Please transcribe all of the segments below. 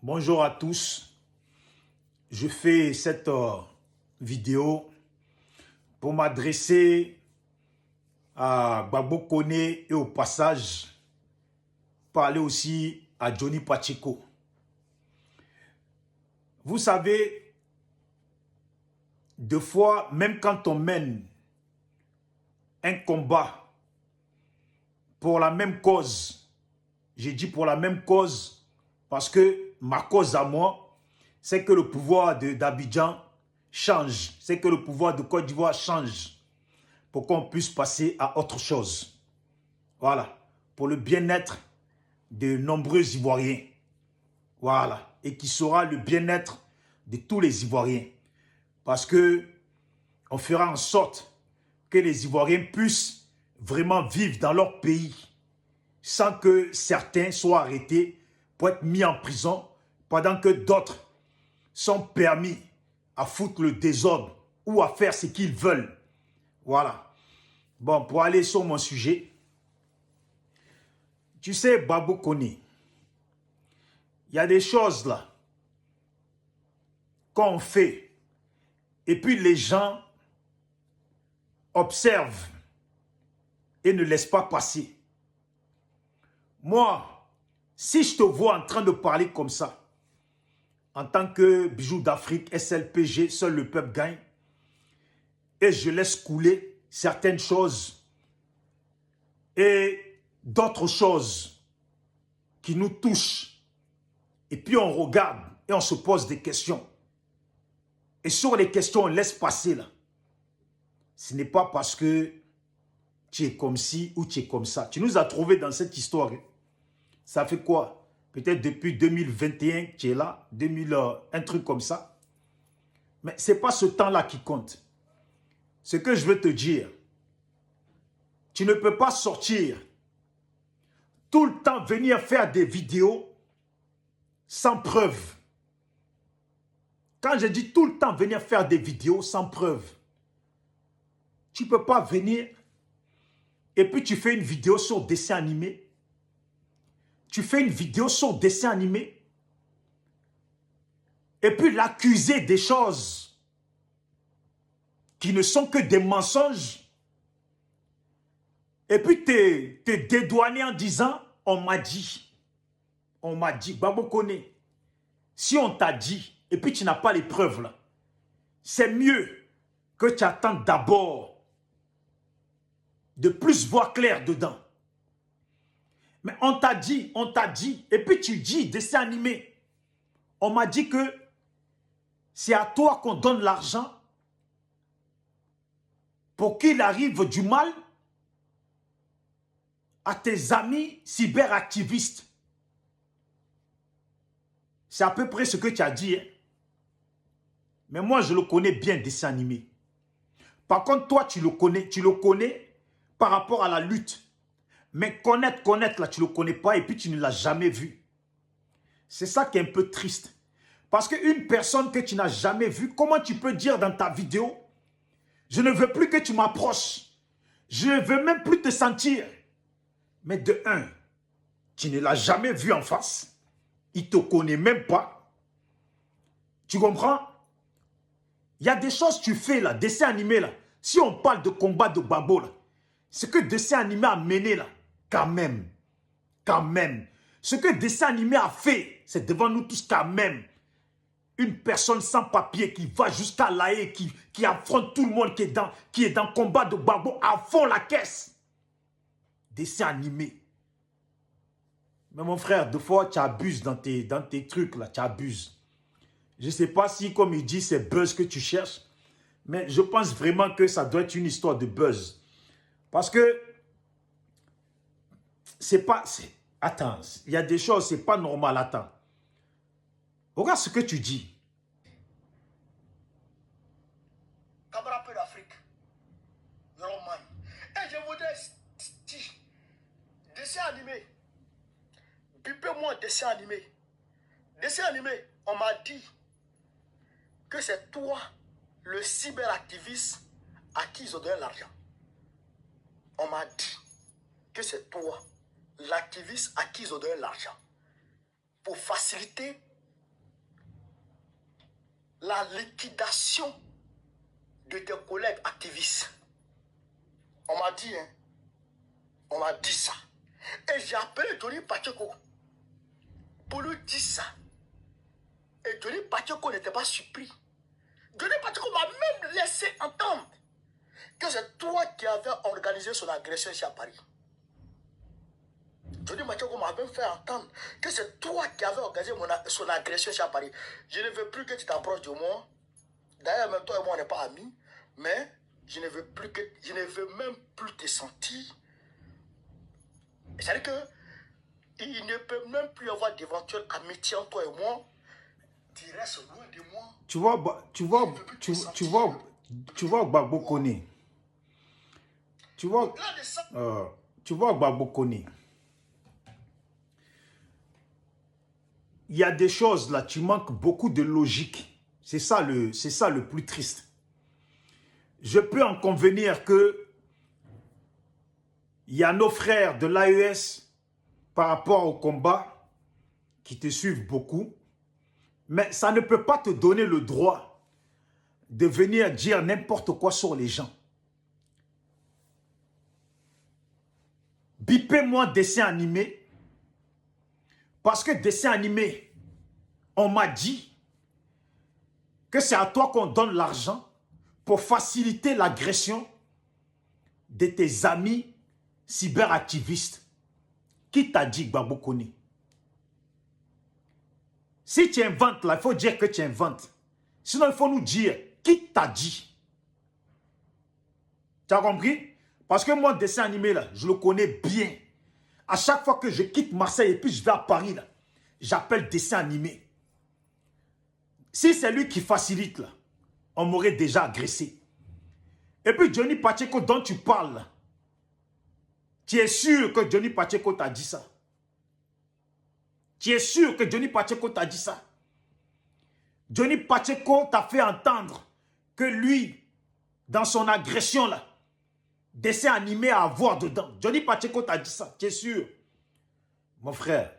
Bonjour à tous. Je fais cette vidéo pour m'adresser à Gbagbo Koné et au passage parler aussi à Johnny Pacheco. Vous savez, deux fois, même quand on mène un combat pour la même cause, j'ai dit pour la même cause parce que ma cause à moi, c'est que le pouvoir d'Abidjan change, c'est que le pouvoir de Côte d'Ivoire change pour qu'on puisse passer à autre chose. Voilà, pour le bien-être de nombreux Ivoiriens. Voilà, et qui sera le bien-être de tous les Ivoiriens. Parce que on fera en sorte que les Ivoiriens puissent vraiment vivre dans leur pays sans que certains soient arrêtés pour être mis en prison pendant que d'autres sont permis à foutre le désordre ou à faire ce qu'ils veulent. Voilà. Bon, pour aller sur mon sujet, tu sais, Gbagbo Koné, il y a des choses là qu'on fait et puis les gens observent et ne laissent pas passer. Moi, si je te vois en train de parler comme ça, en tant que bijou d'Afrique, SLPG, seul le peuple gagne, et je laisse couler certaines choses et d'autres choses qui nous touchent, et puis on regarde et on se pose des questions. Et sur les questions, on laisse passer là. Ce n'est pas parce que tu es comme ci ou tu es comme ça. Tu nous as trouvés dans cette histoire. Ça fait quoi? Peut-être depuis 2021, tu es là, 2000, un truc comme ça. Mais ce n'est pas ce temps-là qui compte. Ce que je veux te dire, tu ne peux pas sortir tout le temps venir faire des vidéos sans preuve. Quand je dis tout le temps venir faire des vidéos sans preuve, tu ne peux pas venir et puis tu fais une vidéo sur dessin animé. Tu fais une vidéo sur dessin animé et puis l'accuser des choses qui ne sont que des mensonges et puis te dédouaner en disant on m'a dit, Gbagbo Koné, si on t'a dit et puis tu n'as pas les preuves là, c'est mieux que tu attendes d'abord de plus voir clair dedans. Mais on t'a dit, et puis tu dis, dessin animé. On m'a dit que c'est à toi qu'on donne l'argent pour qu'il arrive du mal à tes amis cyberactivistes. C'est à peu près ce que tu as dit. Hein? Mais moi, je le connais bien, dessin animé. Par contre, toi, tu le connais par rapport à la lutte. Mais connaître, là, tu ne le connais pas et puis tu ne l'as jamais vu. C'est ça qui est un peu triste. Parce qu'une personne que tu n'as jamais vue, comment tu peux dire dans ta vidéo, je ne veux plus que tu m'approches. Je ne veux même plus te sentir. Mais de un, tu ne l'as jamais vu en face. Il ne te connaît même pas. Tu comprends? Il y a des choses que tu fais là, dessin animé là. Si on parle de combat de Gbagbo là, ce que dessin animé a mené là, quand même. Ce que dessin animé a fait, c'est devant nous tous quand même. Une personne sans papier qui va jusqu'à La Haye, qui affronte tout le monde qui est dans le combat de Gbagbo à fond la caisse. Dessin animé. Mais mon frère, des fois, tu abuses dans tes trucs là, tu abuses. Je ne sais pas si, comme il dit, c'est buzz que tu cherches. Mais je pense vraiment que ça doit être une histoire de buzz. Parce que, c'est pas... Attends, il y a des choses, c'est pas normal, attends. Regarde ce que tu dis. Camarade peu d'Afrique. Romagne. Et je voudrais dire, dessin animé. Bipez-moi dessin animé. Dessin animé, on m'a dit que c'est toi, le cyberactiviste, à qui ils ont donné l'argent. On m'a dit que c'est toi, l'activiste à qui ils ont donné l'argent. Pour faciliter la liquidation de tes collègues activistes. On m'a dit, hein, on m'a dit ça. Et j'ai appelé Johnny Pacheco pour lui dire ça. Et Johnny Pacheco n'était pas surpris. Johnny Pacheco m'a même laissé entendre que c'est toi qui avais organisé son agression ici à Paris. Johnny Pacheco m'a même fait entendre que c'est toi qui avais organisé son agression ici à Paris. Je ne veux plus que tu t'approches de moi. D'ailleurs, même toi et moi, on n'est pas amis. Mais je ne veux même plus te sentir. C'est-à-dire que il ne peut même plus y avoir d'éventuelle amitié entre toi et moi. Tu restes loin de moi. Tu vois Gbagbo Koné. Tu vois Gbagbo Koné. Il y a des choses là, tu manques beaucoup de logique. C'est ça le plus triste. Je peux en convenir que il y a nos frères de l'AES par rapport au combat qui te suivent beaucoup. Mais ça ne peut pas te donner le droit de venir dire n'importe quoi sur les gens. Bipez-moi dessin animé. Parce que dessin animé, on m'a dit que c'est à toi qu'on donne l'argent pour faciliter l'agression de tes amis cyberactivistes. Qui t'a dit, Gbagbo Koné? Si tu inventes là, il faut dire que tu inventes. Sinon, il faut nous dire qui t'a dit. Tu as compris? Parce que moi, dessin animé là, je le connais bien. À chaque fois que je quitte Marseille et puis je vais à Paris là, j'appelle dessin animé. Si c'est lui qui facilite là, on m'aurait déjà agressé. Et puis Johnny Pacheco dont tu parles là, tu es sûr que Johnny Pacheco t'a dit ça? Tu es sûr que Johnny Pacheco t'a dit ça? Johnny Pacheco t'a fait entendre que lui, dans son agression là, dessin animé à avoir dedans. Johnny Pacheco t'a dit ça, tu es sûr? Mon frère,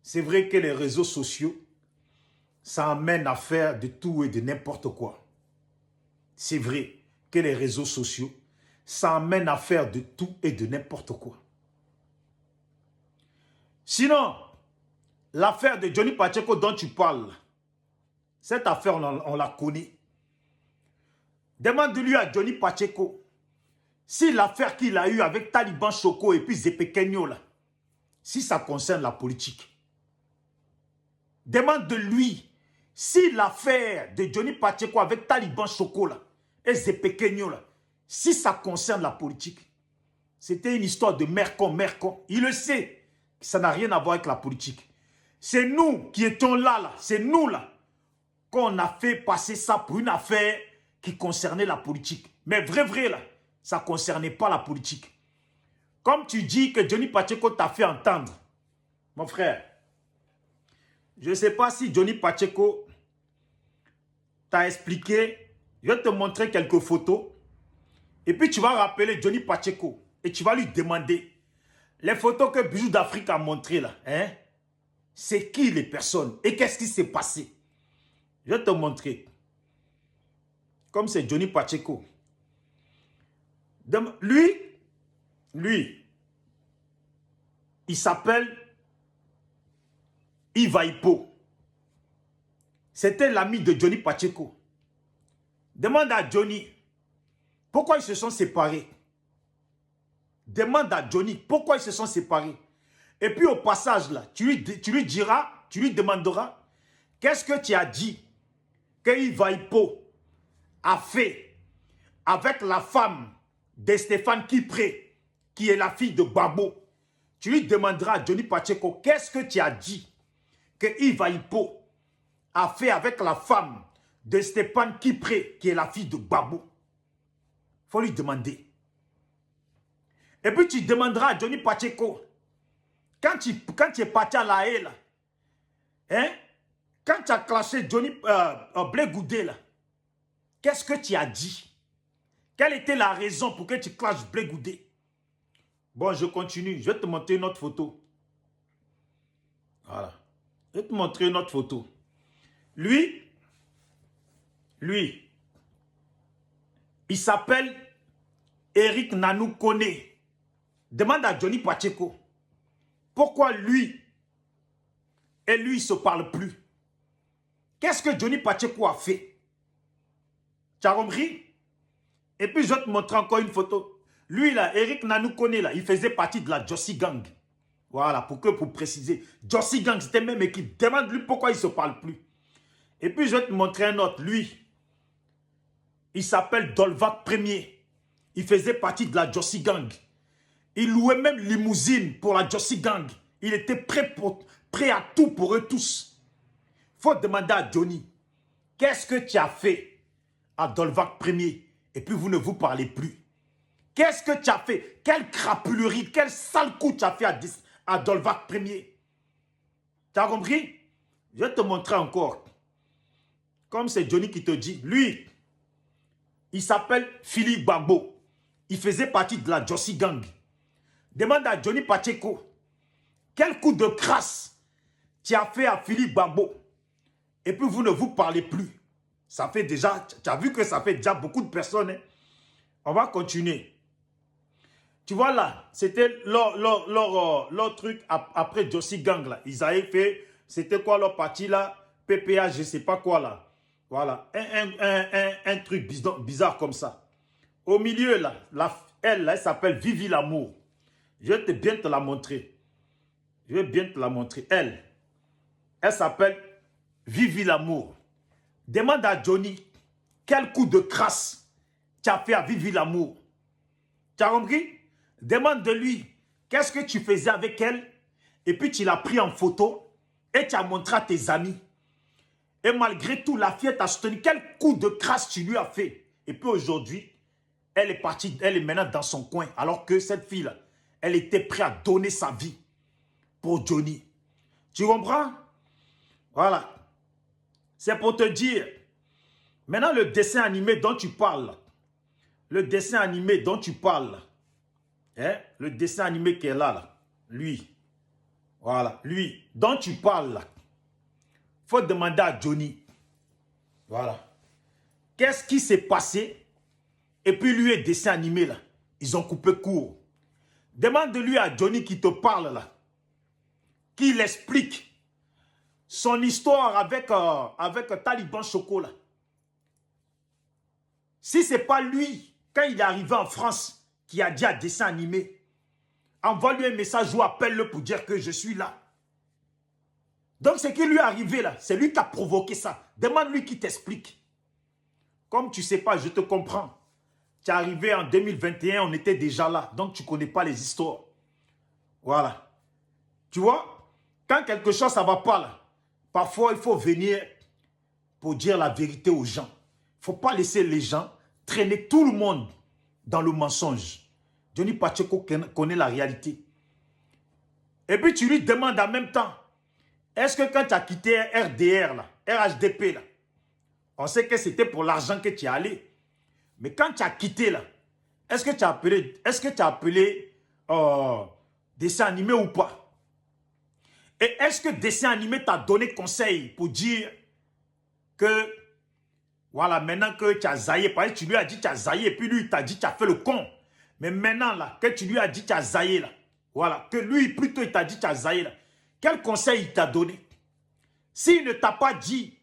c'est vrai que les réseaux sociaux, ça amène à faire de tout et de n'importe quoi. C'est vrai que les réseaux sociaux, ça amène à faire de tout et de n'importe quoi. Sinon, l'affaire de Johnny Pacheco dont tu parles, cette affaire, on la connaît. Demande-lui à Johnny Pacheco si l'affaire qu'il a eue avec Taliban Choco et puis Zépé Kenyo, là, si ça concerne la politique. Demande de lui si l'affaire de Johnny Pacheco avec Taliban Choco là, et Zépé Kenyo, là, si ça concerne la politique. C'était une histoire de Mercon. Il le sait. Ça n'a rien à voir avec la politique. C'est nous qui étions là. C'est nous là qu'on a fait passer ça pour une affaire qui concernait la politique. Mais vrai là, ça ne concernait pas la politique. Comme tu dis que Johnny Pacheco t'a fait entendre, mon frère, je ne sais pas si Johnny Pacheco t'a expliqué. Je vais te montrer quelques photos. Et puis tu vas rappeler Johnny Pacheco. Et tu vas lui demander les photos que Bijou d'Afrique a montrées là. Hein? C'est qui les personnes? Et qu'est-ce qui s'est passé? Je vais te montrer. Comme c'est Johnny Pacheco. Lui, il s'appelle Iva Hippo. C'était l'ami de Johnny Pacheco. Demande à Johnny pourquoi ils se sont séparés. Demande à Johnny pourquoi ils se sont séparés. Et puis au passage là, tu lui demanderas qu'est-ce que tu as dit que Iva Hippo a fait avec la femme de Stéphane Kipré, qui est la fille de Gbagbo. Tu lui demanderas à Johnny Pacheco qu'est-ce que tu as dit que Iva Hippo a fait avec la femme de Stéphane Kipré, qui est la fille de Gbagbo. Il faut lui demander. Et puis tu demanderas à Johnny Pacheco, quand tu es parti à La Haye, là, hein, quand tu as clashé Johnny Blé Goudé, là, qu'est-ce que tu as dit? Quelle était la raison pour que tu clashes Blé Goudé? Bon, je continue. Je vais te montrer une autre photo. Voilà. Je vais te montrer une autre photo. Lui, lui, il s'appelle Eric Nanou Kone. Demande à Johnny Pacheco. Pourquoi lui et lui, ils ne se parlent plus? Qu'est-ce que Johnny Pacheco a fait? Tu as compris? Et puis, je vais te montrer encore une photo. Lui, là, Eric Nanou Kone, là, il faisait partie de la Jossi Gang. Voilà, pour préciser. Jossi Gang, c'était même équipe. Demande-lui pourquoi ils ne se parlent plus. Et puis, je vais te montrer un autre. Lui, il s'appelle Dolvac Premier. Il faisait partie de la Jossi Gang. Il louait même limousine pour la Jossi Gang. Il était prêt à tout pour eux tous. Il faut demander à Johnny, qu'est-ce que tu as fait à Dolvac Premier? Et puis vous ne vous parlez plus. Qu'est-ce que tu as fait? Quelle crapulerie, quel sale coup tu as fait à Dolvac Premier? Tu as compris? Je vais te montrer encore. Comme c'est Johnny qui te dit, lui, il s'appelle Philippe Bambo. Il faisait partie de la Jossi Gang. Demande à Johnny Pacheco, quel coup de crasse tu as fait à Philippe Bambo? Et puis vous ne vous parlez plus. Ça fait déjà, tu as vu que ça fait déjà beaucoup de personnes. Hein? On va continuer. Tu vois là, c'était leur truc après Jossi Gang là. Ils avaient fait, c'était quoi leur parti là? PPA, je ne sais pas quoi là. Voilà, un truc bizarre comme ça. Au milieu là, elle s'appelle Vivi Lamour. Je vais bien te la montrer. Je vais bien te la montrer. Elle s'appelle Vivi Lamour. Demande à Johnny, quel coup de crasse tu as fait à Vivi Lamour? Tu as compris? Demande de lui, qu'est-ce que tu faisais avec elle? Et puis tu l'as pris en photo et tu as montré à tes amis. Et malgré tout, la fille t'a soutenu. Quel coup de crasse tu lui as fait? Et puis aujourd'hui, elle est partie, elle est maintenant dans son coin. Alors que cette fille-là, elle était prête à donner sa vie pour Johnny. Tu comprends? Voilà. C'est pour te dire. Maintenant, le dessin animé dont tu parles. Le dessin animé dont tu parles. Hein? Le dessin animé qui est là. Lui. Voilà. Lui. Dont tu parles. Il faut demander à Johnny. Voilà. Qu'est-ce qui s'est passé? Et puis lui et dessin animé là. Ils ont coupé court. Demande-lui à Johnny qui te parle là. Qu'il explique son histoire avec Taliban Chocolat. Si ce n'est pas lui, quand il est arrivé en France, qui a dit à dessin animé, envoie-lui un message ou appelle-le pour dire que je suis là. Donc ce qui lui est arrivé là, c'est lui qui a provoqué ça. Demande-lui qui t'explique. Comme tu ne sais pas, je te comprends. Tu es arrivé en 2021, on était déjà là. Donc tu ne connais pas les histoires. Voilà. Tu vois, quand quelque chose ça ne va pas là, parfois il faut venir pour dire la vérité aux gens. Il ne faut pas laisser les gens traîner tout le monde dans le mensonge. Johnny Pacheco connaît la réalité. Et puis tu lui demandes en même temps, est-ce que quand tu as quitté RDR, là, RHDP, là, on sait que c'était pour l'argent que tu es allé. Mais quand tu as quitté, là, est-ce que tu as appelé dessin animé ou pas? Et est-ce que dessin animé t'a donné conseil pour dire que, voilà, maintenant que tu as zaillé, parce que tu lui as dit que tu as zaillé, et puis lui, il t'a dit que tu as fait le con. Mais maintenant, là, que tu lui as dit que tu as zaillé, là, voilà, que lui, plutôt, il t'a dit que tu as zaillé, là, quel conseil il t'a donné? S'il ne t'a pas dit,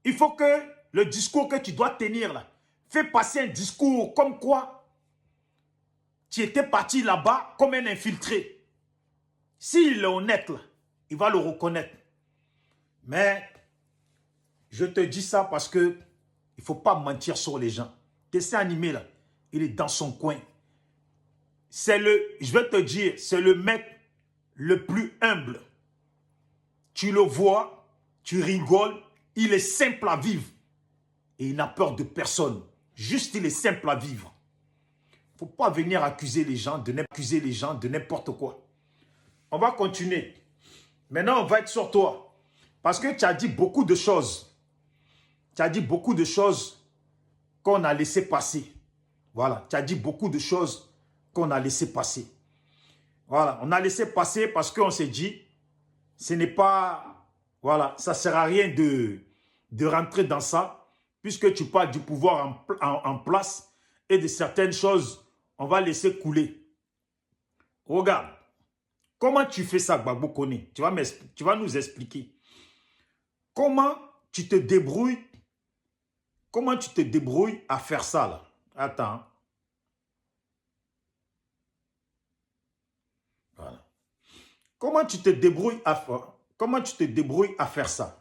il faut que le discours que tu dois tenir, là, fais passer un discours comme quoi tu étais parti là-bas comme un infiltré. S'il est honnête, là, il va le reconnaître. Mais je te dis ça parce que il ne faut pas mentir sur les gens. Dessin animé, là, il est dans son coin. Je vais te dire, c'est le mec le plus humble. Tu le vois, tu rigoles, il est simple à vivre. Et il n'a peur de personne. Juste, il est simple à vivre. Il ne faut pas venir accuser les gens de n'importe quoi. On va continuer. Maintenant, on va être sur toi. Parce que tu as dit beaucoup de choses. Tu as dit beaucoup de choses qu'on a laissé passer. Voilà, tu as dit beaucoup de choses qu'on a laissé passer. Voilà, on a laissé passer parce qu'on s'est dit, ce n'est pas, voilà, ça ne sert à rien de rentrer dans ça. puisque tu parles du pouvoir en place et de certaines choses, on va laisser couler. Regarde, comment tu fais ça, Gbagbo Koné? Tu vas nous expliquer. Comment tu te débrouilles à faire ça là? Attends. Voilà. Comment tu te débrouilles à faire ça?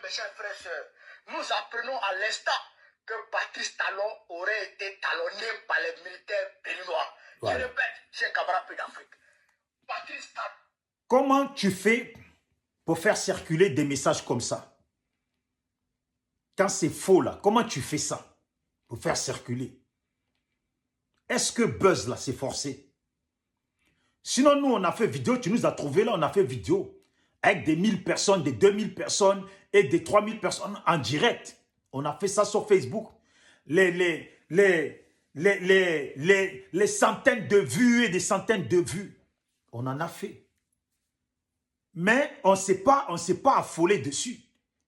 Mes chers frères et sœurs, nous apprenons à l'instant que Patrice Talon aurait été talonné par les militaires béninois. Voilà. Je répète, c'est camarades d'Afrique. Patrice Talon. Comment tu fais pour faire circuler des messages comme ça? Quand c'est faux là, comment tu fais ça pour faire circuler? Est-ce que Buzz là, c'est forcé? Sinon, nous, on a fait vidéo, tu nous as trouvé là, on a fait vidéo avec des 1000 personnes, des 2000 personnes et des 3000 personnes en direct. On a fait ça sur Facebook. Les centaines de vues et des centaines de vues. On en a fait. Mais on ne s'est pas affolé dessus.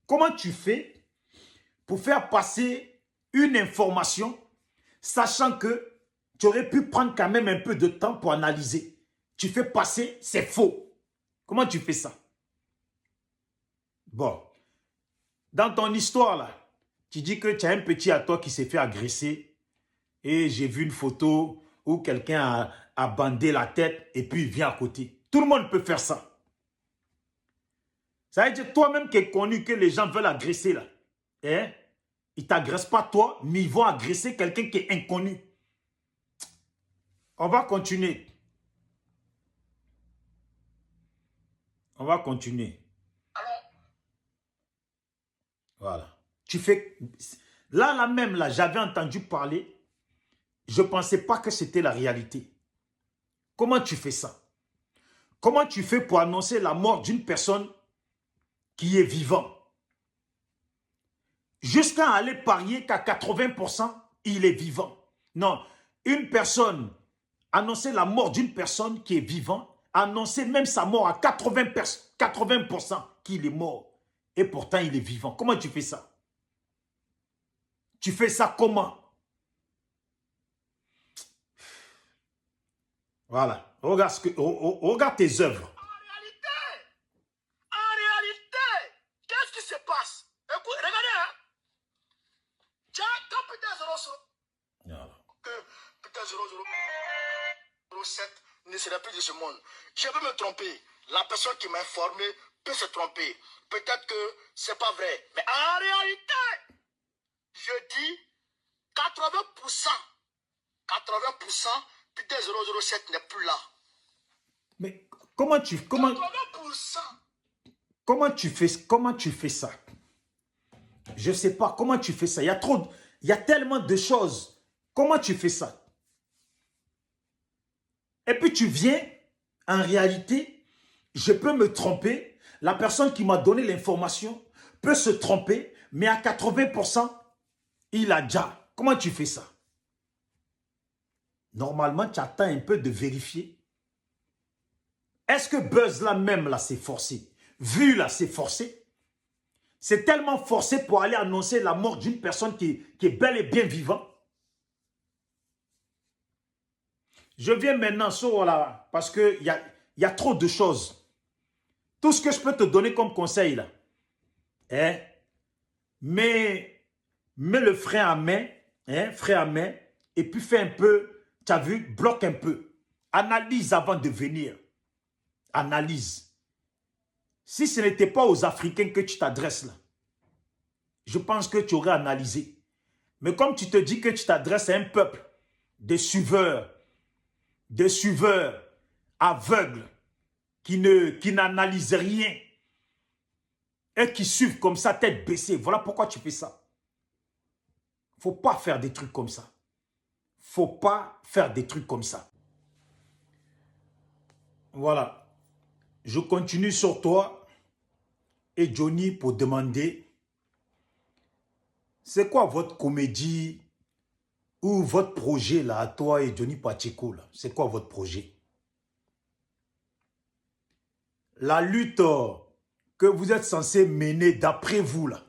Comment tu fais pour faire passer une information, sachant que tu aurais pu prendre quand même un peu de temps pour analyser? Tu fais passer, c'est faux. Comment tu fais ça? Bon, dans ton histoire là, tu dis que tu as un petit à toi qui s'est fait agresser et j'ai vu une photo où quelqu'un a bandé la tête et puis il vient à côté. Tout le monde peut faire ça. Ça veut dire toi-même qui es connu que les gens veulent agresser là. Hein? Ils ne t'agressent pas toi, mais ils vont agresser quelqu'un qui est inconnu. On va continuer. On va continuer. Voilà. Tu fais... Là même, là, j'avais entendu parler. Je ne pensais pas que c'était la réalité. Comment tu fais ça? Comment tu fais pour annoncer la mort d'une personne qui est vivante? Jusqu'à aller parier qu'à 80%, il est vivant. Non, une personne, annoncer la mort d'une personne qui est vivante, annoncer même sa mort à 80% qu'il est mort. Et pourtant, il est vivant. Comment tu fais ça? Tu fais ça comment? Voilà. Regarde tes œuvres. En réalité, qu'est-ce qui se passe? Écoute, regardez, hein. Quand Peter 007 ne serait plus de ce monde. Je peux me tromper. La personne qui m'a informé peut se tromper. Peut-être que c'est pas vrai. Mais en réalité, je dis 80%. 80%, Peter 007 n'est plus là. Mais comment tu... 80%. Comment tu fais ça? Je ne sais pas comment tu fais ça. Il y a tellement de choses. Comment tu fais ça? Et puis tu viens, en réalité, je peux me tromper. La personne qui m'a donné l'information peut se tromper, mais à 80%, il a déjà. Comment tu fais ça? Normalement, tu attends un peu de vérifier. Est-ce que Buzz là même, là, c'est forcé? Vu là, c'est forcé? C'est tellement forcé pour aller annoncer la mort d'une personne qui est bel et bien vivante. Je viens maintenant sur là, parce qu'il y a trop de choses. Tout ce que je peux te donner comme conseil là, hein, mets le frein à main, et puis fais un peu, tu as vu, bloque un peu. Analyse avant de venir. Analyse. Si ce n'était pas aux Africains que tu t'adresses là, je pense que tu aurais analysé. Mais comme tu te dis que tu t'adresses à un peuple de suiveurs aveugles, qui n'analysent rien et qui suivent comme ça, tête baissée. Voilà pourquoi tu fais ça. Il ne faut pas faire des trucs comme ça. Il ne faut pas faire des trucs comme ça. Voilà. Je continue sur toi et Johnny pour demander, c'est quoi votre comédie ou votre projet là, à toi et Johnny Pacheco là? C'est quoi votre projet? La lutte que vous êtes censé mener d'après vous là,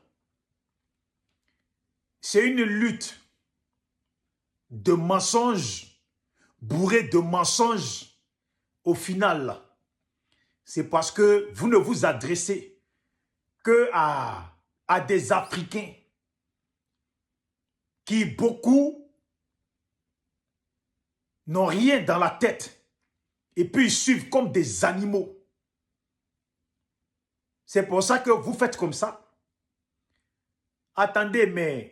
C'est une lutte de mensonges, bourré de mensonges. Au final, c'est parce que vous ne vous adressez que à des Africains qui, beaucoup, n'ont rien dans la tête et puis ils suivent comme des animaux. C'est pour ça que vous faites comme ça. Attendez, mais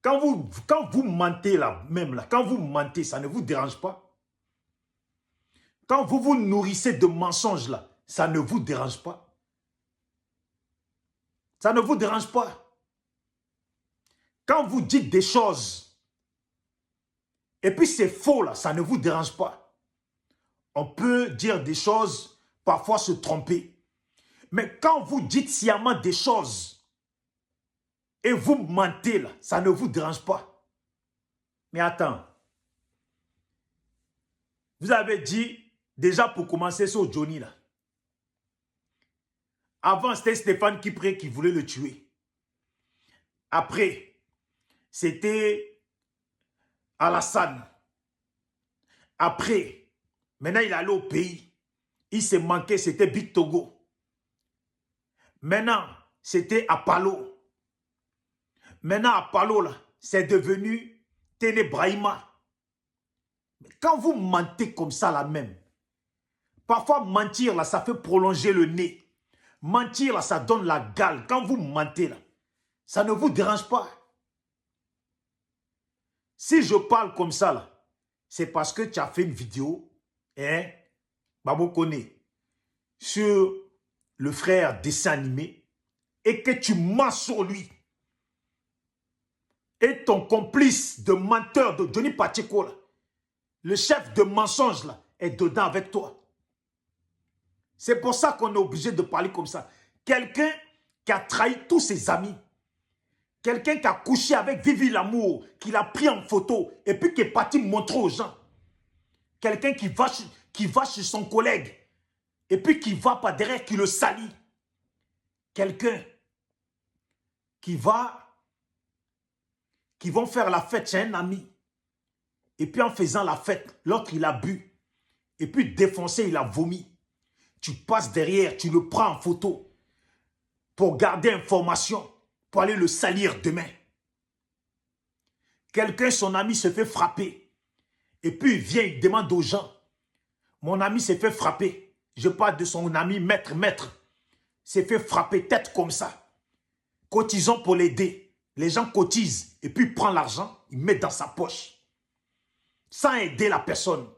quand vous mentez là, même là, quand vous mentez, ça ne vous dérange pas? Quand vous vous nourrissez de mensonges là, ça ne vous dérange pas? Ça ne vous dérange pas? Quand vous dites des choses, et puis c'est faux là, ça ne vous dérange pas? On peut dire des choses, parfois se tromper. Mais quand vous dites sciemment des choses, et vous mentez là, ça ne vous dérange pas? Mais attends. Vous avez dit, déjà pour commencer sur Johnny là. Avant, c'était Stéphane Kipré qui voulait le tuer. Après, c'était Alassane. Après, maintenant il est allé au pays. Il s'est manqué, c'était Big Togo. Maintenant, c'était Apalo. Maintenant, Apalo, là, c'est devenu Téné Brahima. Quand vous mentez comme ça, là même, parfois mentir, là, ça fait prolonger le nez. Mentir, là, ça donne la gale. Quand vous mentez, là, ça ne vous dérange pas. Si je parle comme ça, là, c'est parce que tu as fait une vidéo, hein, Babo Kone, sur le frère dessin animé, et que tu mens sur lui. Et ton complice de menteur de Johnny Pacheco, là, le chef de mensonge, là, est dedans avec toi. C'est pour ça qu'on est obligé de parler comme ça. Quelqu'un qui a trahi tous ses amis. Quelqu'un qui a couché avec Vivi Lamour, qui l'a pris en photo et puis qui est parti montrer aux gens. Quelqu'un qui va chez son collègue et puis qui va par derrière, qui le salit. Quelqu'un qui vont faire la fête chez un ami. Et puis en faisant la fête, l'autre il a bu. Et puis défoncé, il a vomi. Tu passes derrière, tu le prends en photo pour garder information, pour aller le salir demain. Quelqu'un, son ami se fait frapper. Et puis il vient, il demande aux gens. Mon ami s'est fait frapper. Je parle de son ami maître. S'est fait frapper tête comme ça. Cotisons pour l'aider. Les gens cotisent. Et puis il prend l'argent, il met dans sa poche. Sans aider la personne.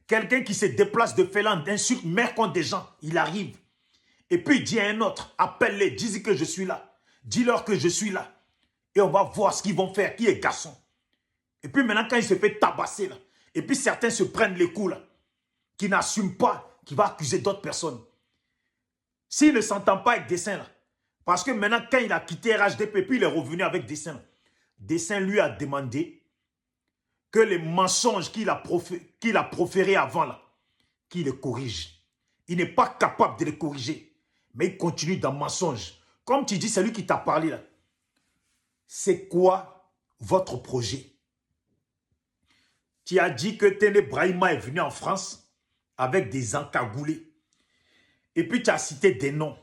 Quelqu'un qui se déplace de Féland, insulte, mère contre des gens. Il arrive. Et puis il dit à un autre, appelle-les, dis-y que je suis là. Dis-leur que je suis là. Et on va voir ce qu'ils vont faire, qui est garçon. Et puis maintenant, quand il se fait tabasser, là, et puis certains se prennent les coups, là, qui n'assument pas, qui va accuser d'autres personnes. S'il ne s'entend pas avec Dessin, là, parce que maintenant, quand il a quitté RHDP, puis il est revenu avec Dessin, là, Dessin lui a demandé que les mensonges qu'il a proférés avant, là, qu'il les corrige. Il n'est pas capable de les corriger, mais il continue dans le mensonge. Comme tu dis, c'est lui qui t'a parlé là. C'est quoi votre projet? Tu as dit que Téné Brahima est venu en France avec des encagoulés. Et puis tu as cité des noms.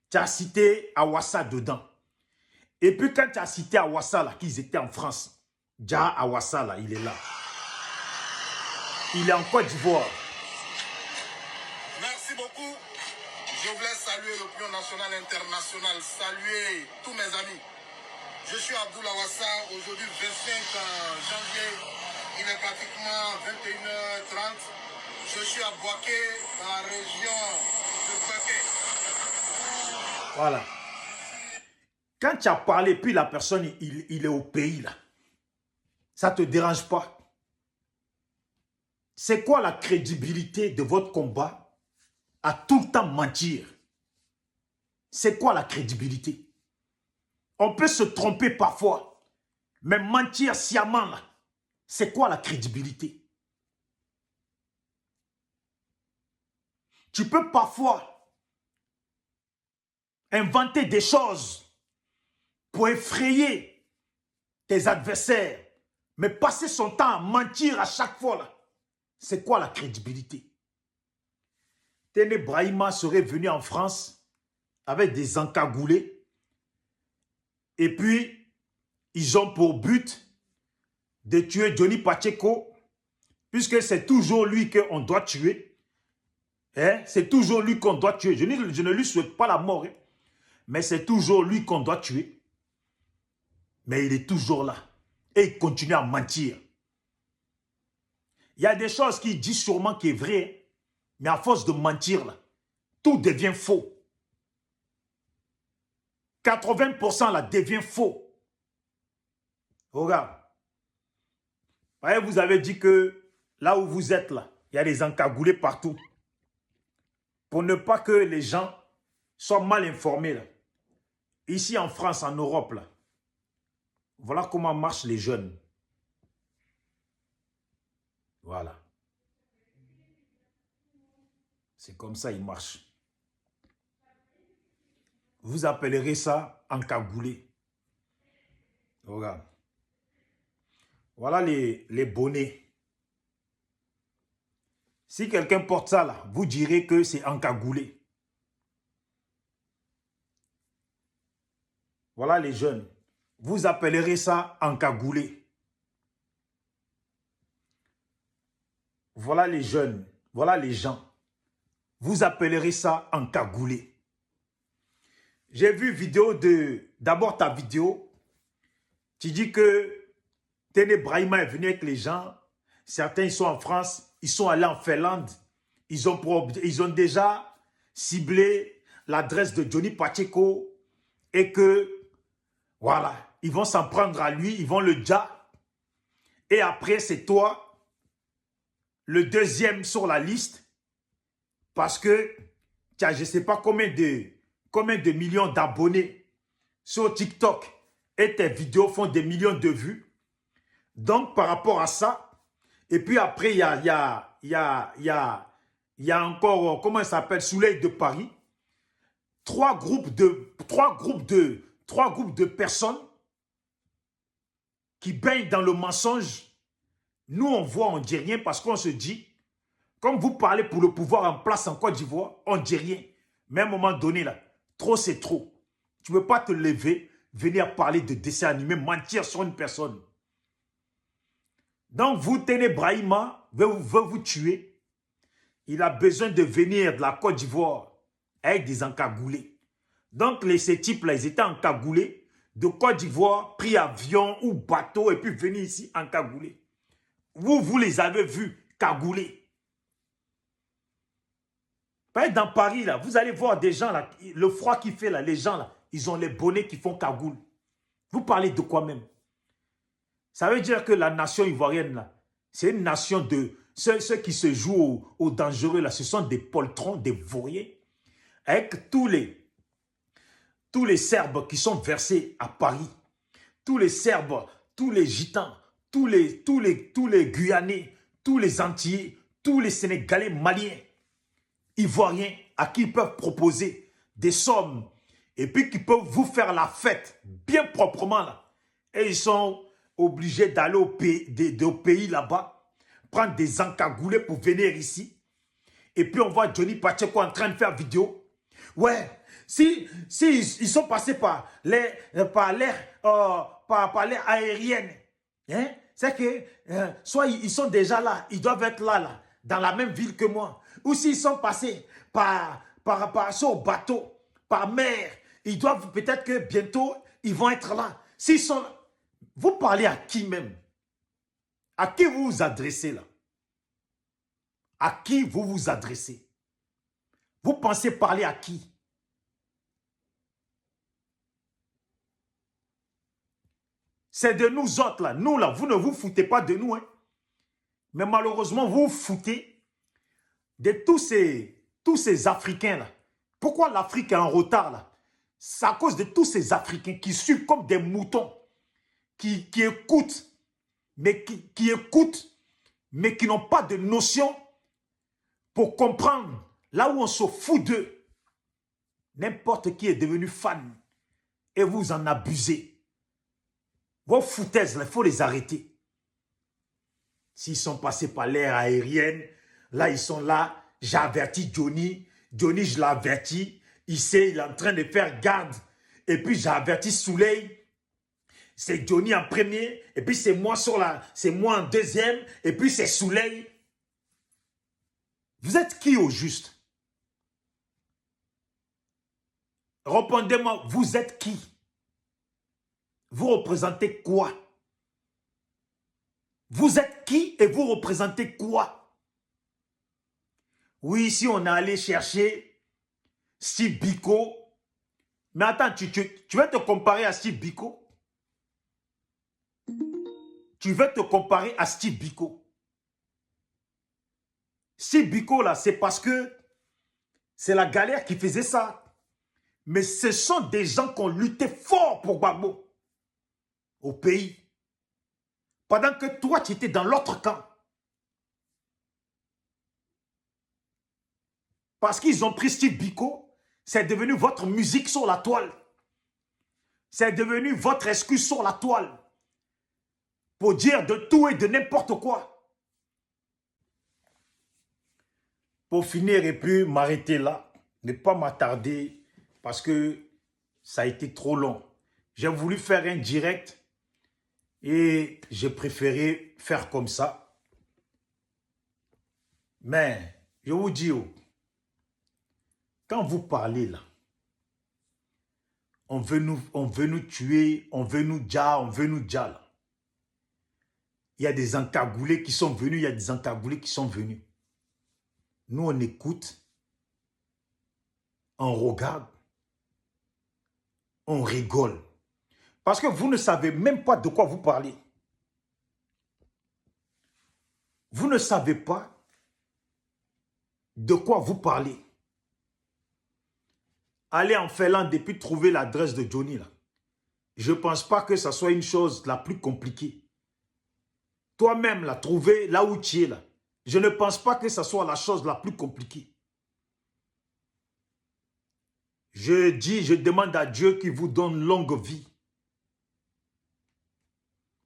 Tu as cité Awassa dedans. Et puis quand tu as cité Awassa là, qu'ils étaient en France, Dja Awassa là, il est là. Il est en Côte d'Ivoire. Merci beaucoup. Je voulais saluer l'opinion nationale internationale, saluer tous mes amis. Je suis Abdoul Awassa, aujourd'hui 25 janvier, il est pratiquement 21h30. Je suis à Boaké, dans la région de Boaké. Voilà. Quand tu as parlé, puis la personne, il est au pays là. Ça ne te dérange pas? C'est quoi la crédibilité de votre combat à tout le temps mentir? C'est quoi la crédibilité? On peut se tromper parfois, mais mentir sciemment, là, c'est quoi la crédibilité? Tu peux parfois inventer des choses pour effrayer tes adversaires. Mais passer son temps à mentir à chaque fois, là, c'est quoi la crédibilité? Téné Brahima serait venu en France avec des encagoulés. Et puis, ils ont pour but de tuer Johnny Pacheco, puisque c'est toujours lui qu'on doit tuer. Hein? C'est toujours lui qu'on doit tuer. Je ne lui souhaite pas la mort, hein? Mais c'est toujours lui qu'on doit tuer. Mais il est toujours là. Et il continue à mentir. Il y a des choses qu'il dit sûrement qui est vrai, mais à force de mentir, là, tout devient faux. 80% là devient faux. Regarde. Vous avez dit que là où vous êtes là, il y a des encagoulés partout. Pour ne pas que les gens soient mal informés là. Ici en France, en Europe là, voilà comment marchent les jeunes. Voilà. C'est comme ça ils marchent. Vous appellerez ça encagoulé. Regarde. Voilà les bonnets. Si quelqu'un porte ça là, vous direz que c'est encagoulé. Voilà les jeunes. Vous appellerez ça encagoulé. Voilà les jeunes. Voilà les gens. Vous appellerez ça encagoulé. J'ai vu vidéo de... D'abord ta vidéo. Tu dis que Téné Brahima est venu avec les gens. Certains ils sont en France. Ils sont allés en Finlande. Ils ont déjà ciblé l'adresse de Johnny Pacheco. Et que, voilà, ils vont s'en prendre à lui. Ils vont le dire. Et après, c'est toi, le deuxième sur la liste. Parce que tu as je ne sais pas combien de millions d'abonnés sur TikTok. Et tes vidéos font des millions de vues. Donc, par rapport à ça, et puis après, il y a encore, comment il s'appelle, Soleil de Paris. Trois groupes de personnes qui baignent dans le mensonge. Nous, on voit, on ne dit rien parce qu'on se dit, comme vous parlez pour le pouvoir en place en Côte d'Ivoire, on ne dit rien. Mais à un moment donné, là, trop c'est trop. Tu ne peux pas te lever, venir parler de dessin animé, mentir sur une personne. Donc, vous, Téné Brahima, veut vous tuer. Il a besoin de venir de la Côte d'Ivoire avec des encagoulés. Donc, ces types-là, ils étaient encagoulés de Côte d'Ivoire, pris avion ou bateau et puis venus ici encagoulés. Vous les avez vus cagoulés. Dans Paris, là, vous allez voir des gens, là, le froid qui fait, là, les gens, là, ils ont les bonnets qui font cagoule. Vous parlez de quoi même? Ça veut dire que la nation ivoirienne, là, c'est une nation de... Ceux qui se jouent aux dangereux, là, ce sont des poltrons, des vauriens, avec tous les Serbes qui sont versés à Paris, tous les Serbes, tous les Gitans, tous les Guyanais, tous les Antillais, tous les Sénégalais, Maliens, Ivoiriens, à qui ils peuvent proposer des sommes, et puis qui peuvent vous faire la fête, bien proprement, là. Et ils sont obligés d'aller au pays là-bas, prendre des encagoulés pour venir ici. Et puis on voit Johnny Pacheco en train de faire vidéo. Ouais, si ils sont passés par l'air aérienne, hein, c'est que soit ils sont déjà là, ils doivent être là, dans la même ville que moi. Ou s'ils sont passés par sur bateau, par mer, ils doivent peut-être que bientôt ils vont être là. S'ils sont là, vous parlez à qui même? À qui vous vous adressez là? À qui vous vous adressez? Vous pensez parler à qui? C'est de nous autres là. Nous là, vous ne vous foutez pas de nous. Hein. Mais malheureusement, vous vous foutez de tous ces Africains là. Pourquoi l'Afrique est en retard là? C'est à cause de tous ces Africains qui suivent comme des moutons. Qui écoutent, mais qui écoutent, mais qui n'ont pas de notion pour comprendre là où on se fout d'eux. N'importe qui est devenu fan et vous en abusez. Vos foutaises, il faut les arrêter. S'ils sont passés par l'air aérienne, là, ils sont là. J'ai averti Johnny. Johnny, je l'ai averti. Il sait, il est en train de faire garde. Et puis, j'ai averti Souley. C'est Johnny en premier. Et puis, c'est moi c'est moi en deuxième. Et puis, c'est Souley. Vous êtes qui au juste? Répondez-moi, vous êtes qui? Vous représentez quoi? Vous êtes qui et vous représentez quoi? Oui, ici on est allé chercher Steve Biko. Mais attends, tu veux te comparer à Steve Biko? Tu veux te comparer à Steve Biko? Steve Biko, là, c'est parce que c'est la galère qui faisait ça. Mais ce sont des gens qui ont lutté fort pour Gbagbo au pays. Pendant que toi, tu étais dans l'autre camp. Parce qu'ils ont pris Steve Biko, c'est devenu votre musique sur la toile. C'est devenu votre excuse sur la toile. Pour dire de tout et de n'importe quoi. Pour finir et puis m'arrêter là, ne pas m'attarder parce que ça a été trop long. J'ai voulu faire un direct et j'ai préféré faire comme ça. Mais, je vous dis, quand vous parlez là, on veut nous tuer, on veut nous dire là. Il y a des encagoulés qui sont venus, il y a des encagoulés qui sont venus. Nous, on écoute, on regarde, on rigole. Parce que vous ne savez même pas de quoi vous parlez. Vous ne savez pas de quoi vous parlez. Allez en Finlande et puis trouver l'adresse de Johnny là. Je ne pense pas que ça soit une chose la plus compliquée. Toi-même, là, trouver là où tu es là. Je ne pense pas que ça soit la chose la plus compliquée. Je demande à Dieu qu'il vous donne longue vie.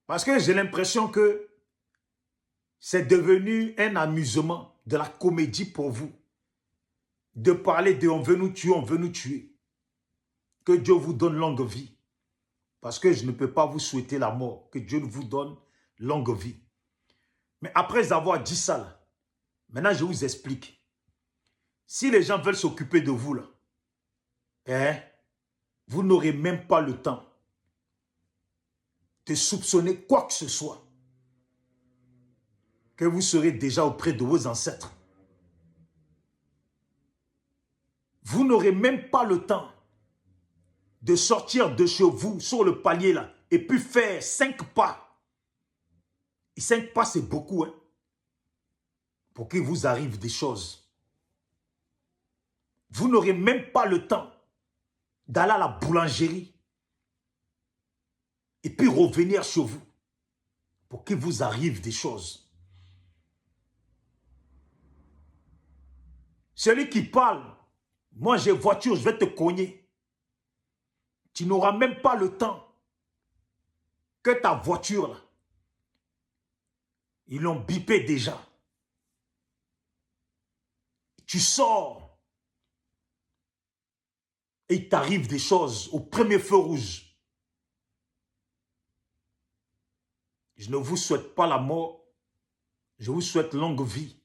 Parce que j'ai l'impression que c'est devenu un amusement, de la comédie pour vous. De parler de on veut nous tuer, on veut nous tuer. Que Dieu vous donne longue vie. Parce que je ne peux pas vous souhaiter la mort. Que Dieu vous donne longue vie. Mais après avoir dit ça, là, maintenant je vous explique. Si les gens veulent s'occuper de vous, là, vous n'aurez même pas le temps de soupçonner quoi que ce soit. Que vous serez déjà auprès de vos ancêtres. Vous n'aurez même pas le temps de sortir de chez vous sur le palier là et puis faire 5 pas. Et 5 pas, c'est beaucoup, hein, pour qu'il vous arrive des choses. Vous n'aurez même pas le temps d'aller à la boulangerie et puis revenir chez vous pour qu'il vous arrive des choses. Celui qui parle, moi j'ai voiture, je vais te cogner. Tu n'auras même pas le temps que ta voiture, là, ils l'ont bipé déjà. Tu sors et il t'arrive des choses au premier feu rouge. Je ne vous souhaite pas la mort, je vous souhaite longue vie.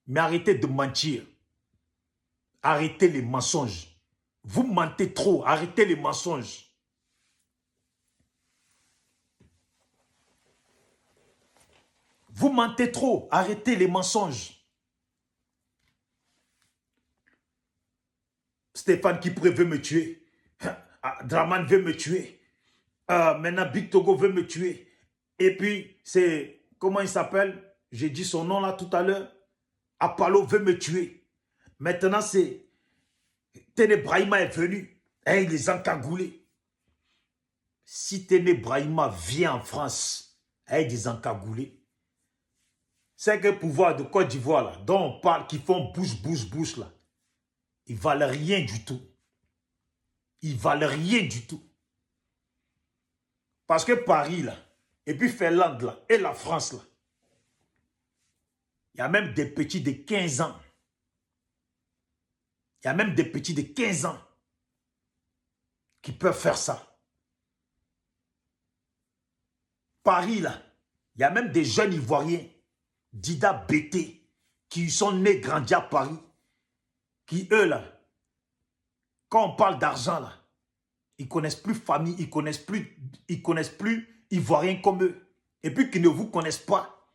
Mais arrêtez de mentir. Arrêtez les mensonges. Vous mentez trop, arrêtez les mensonges. Vous mentez trop, arrêtez les mensonges. Stéphane Kipré veut me tuer. Draman veut me tuer. Maintenant, Big Togo veut me tuer. Et puis, c'est, comment il s'appelle? J'ai dit son nom là tout à l'heure. Apollo veut me tuer. Maintenant, c'est Téné Brahima est venu. Et il les a encagoulés. Si Téné Brahima vient en France, et il les a encagoulés, c'est que le pouvoir de Côte d'Ivoire, là, dont on parle, qui font bouche, là, ils ne valent rien du tout. Ils ne valent rien du tout. Parce que Paris, là, et puis Finlande, là, et la France, là, il y a même des petits de 15 ans. Il y a même des petits de 15 ans qui peuvent faire ça. Paris, là, il y a même des jeunes Ivoiriens, Dida Bété, qui sont nés, grandis à Paris, qui, eux, là, quand on parle d'argent, là, ils connaissent plus famille, ils connaissent plus Ivoiriens comme eux. Et puis qui ne vous connaissent pas.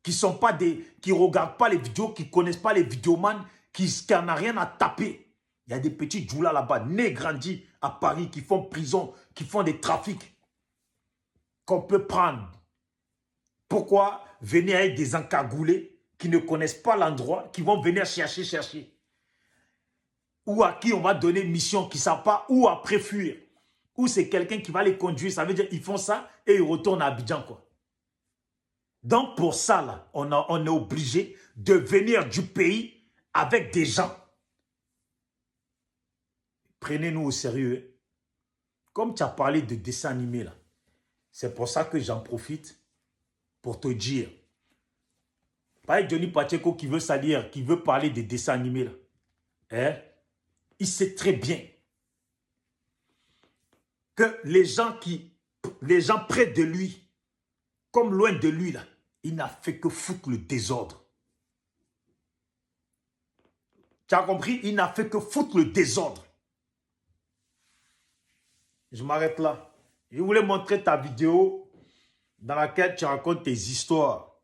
Qui ne regardent pas les vidéos, qui ne connaissent pas les vidéomans, qui n'en a rien à taper. Il y a des petits djoulas là-bas, nés, grandis à Paris, qui font prison, qui font des trafics, qu'on peut prendre. Pourquoi venir avec des encagoulés qui ne connaissent pas l'endroit, qui vont venir chercher. Ou à qui on va donner mission, qui ne savent pas où après fuir. Ou c'est quelqu'un qui va les conduire, ça veut dire qu'ils font ça et ils retournent à Abidjan, quoi. Donc pour ça, là, on est obligé de venir du pays avec des gens. Prenez-nous au sérieux. Hein. Comme tu as parlé de dessin animé, là, c'est pour ça que j'en profite pour te dire. Pas Johnny Pacheco qui veut salir, qui veut parler de dessins animés, là. Hein? Il sait très bien que les gens près de lui, comme loin de lui, là, il n'a fait que foutre le désordre. Tu as compris? Il n'a fait que foutre le désordre. Je m'arrête là. Je voulais montrer ta vidéo dans laquelle tu racontes tes histoires.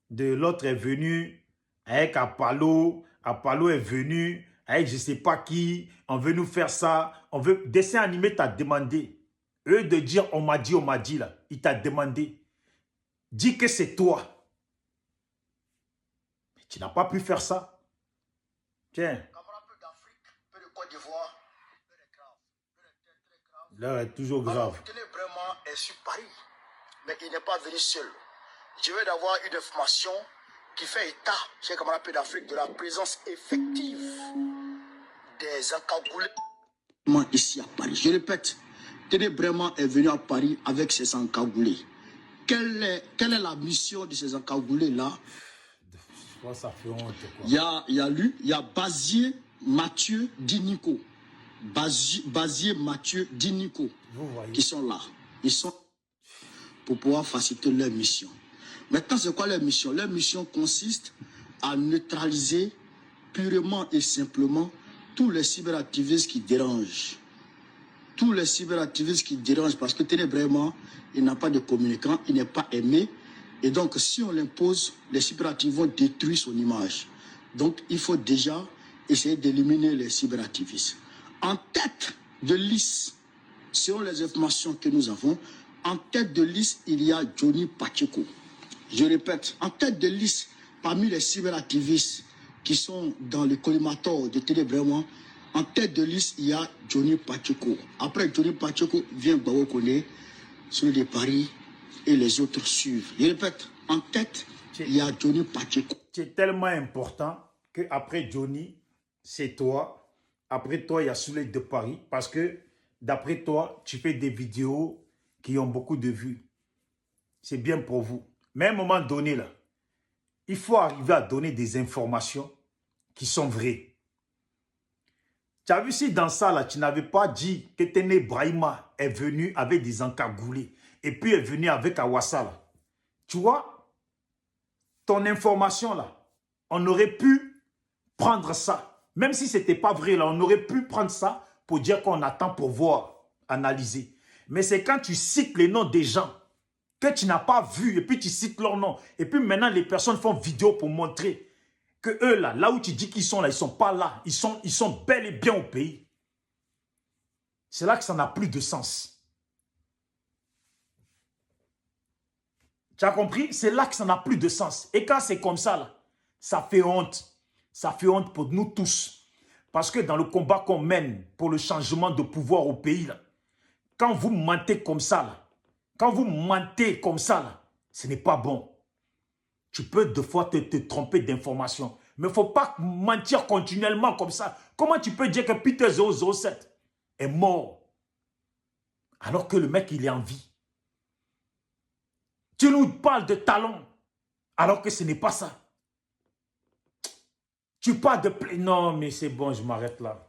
De l'autre est venu avec Apollo. Apollo est venu avec je ne sais pas qui. On veut nous faire ça. On veut... Dessin animé t'a demandé. Eux de dire on m'a dit là. Il t'a demandé. Dis que c'est toi. Mais tu n'as pas pu faire ça. Tiens. Camarade, peu d'Afrique, peu de Côte d'Ivoire, peu de grave. L'heure est toujours grave. Alors, Tenez vraiment est sur Paris, mais il n'est pas venu seul. Je veux d'avoir une information qui fait état, chez camarade peu d'Afrique, de la présence effective des encagoulés. Ici à Paris. Je répète, Tenez vraiment est venu à Paris avec ses encagoulés. Quelle est la mission de ces encagoulés-là? Ça fait honte, quoi. Il y a lui, il y a Bazier Mathieu Dinico. Bazier Mathieu Dinico. Qui sont là. Ils sont pour pouvoir faciliter leur mission. Maintenant, c'est quoi leur mission? Leur mission consiste à neutraliser purement et simplement tous les cyberactivistes qui dérangent. Tous les cyberactivistes qui dérangent parce que tenez vraiment, il n'a pas de communicant, il n'est pas aimé. Et donc, si on l'impose, les cyberactivistes vont détruire son image. Donc, il faut déjà essayer d'éliminer les cyberactivistes. En tête de liste, selon les informations que nous avons, en tête de liste, il y a Johnny Pacheco. Je répète, en tête de liste, parmi les cyberactivistes qui sont dans le collimateur de Télé vraiment, en tête de liste, il y a Johnny Pacheco. Après Johnny Pacheco vient Bawo Kone, celui de Paris, et les autres suivent. Je répète, en tête, il y a Johnny Pacheco. C'est tellement important qu'après Johnny, c'est toi. Après toi, il y a celui de Paris. Parce que d'après toi, tu fais des vidéos qui ont beaucoup de vues. C'est bien pour vous. Mais à un moment donné, là, il faut arriver à donner des informations qui sont vraies. Tu as vu si dans ça, là, tu n'avais pas dit que Téné Brahima est venu avec des encagoulés et puis est venu avec Awassa, là. Tu vois, ton information, là, on aurait pu prendre ça. Même si ce n'était pas vrai, là, on aurait pu prendre ça pour dire qu'on attend pour voir, analyser. Mais c'est quand tu cites les noms des gens que tu n'as pas vu et puis tu cites leur nom. Et puis maintenant, les personnes font vidéo pour montrer que eux, là où tu dis qu'ils sont là, ils ne sont pas là. Ils sont bel et bien au pays. C'est là que ça n'a plus de sens. Tu as compris? C'est là que ça n'a plus de sens. Et quand c'est comme ça, là, ça fait honte. Ça fait honte pour nous tous. Parce que dans le combat qu'on mène pour le changement de pouvoir au pays, là, quand vous mentez comme ça, là, ce n'est pas bon. Tu peux deux fois te tromper d'informations. Mais il ne faut pas mentir continuellement comme ça. Comment tu peux dire que Peter 007 est mort? Alors que le mec, il est en vie. Tu nous parles de talent, alors que ce n'est pas ça. Tu parles de... Non, mais c'est bon, je m'arrête là.